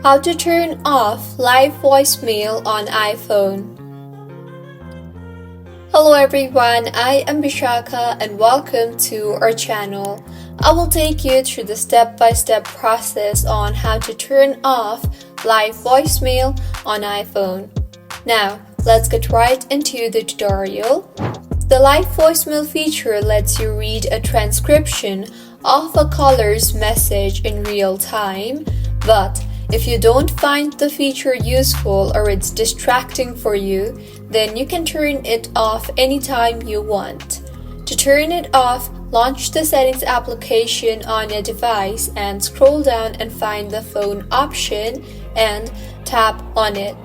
How to turn off live voicemail on iPhone. Hello everyone, I am Bishaka and welcome to our channel. I will take you through the step-by-step process on how to turn off live voicemail on iPhone. Now, let's get right into the tutorial. The live voicemail feature lets you read a transcription of a caller's message in real time, but if you don't find the feature useful or it's distracting for you, then you can turn it off anytime you want. To turn it off, launch the settings application on your device and scroll down and find the phone option and tap on it.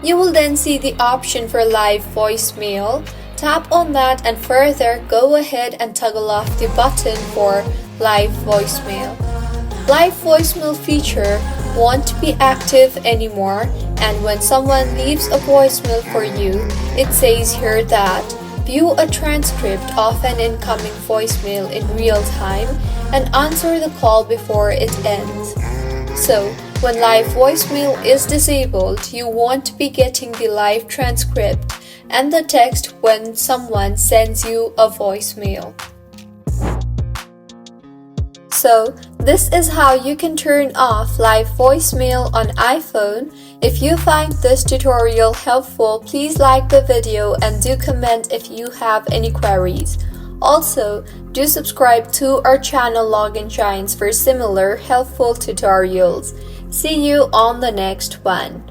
You will then see the option for live voicemail. Tap on that and further go ahead and toggle off the button for live voicemail. Live voicemail feature won't be active anymore, and when someone leaves a voicemail for you, it says here that view a transcript of an incoming voicemail in real time and answer the call before it ends. So, when live voicemail is disabled, you won't be getting the live transcript and the text when someone sends you a voicemail. So, this is how you can turn off live voicemail on iPhone. If you find this tutorial helpful, please like the video and do comment if you have any queries. Also, do subscribe to our channel Login Giants for similar helpful tutorials. See you on the next one.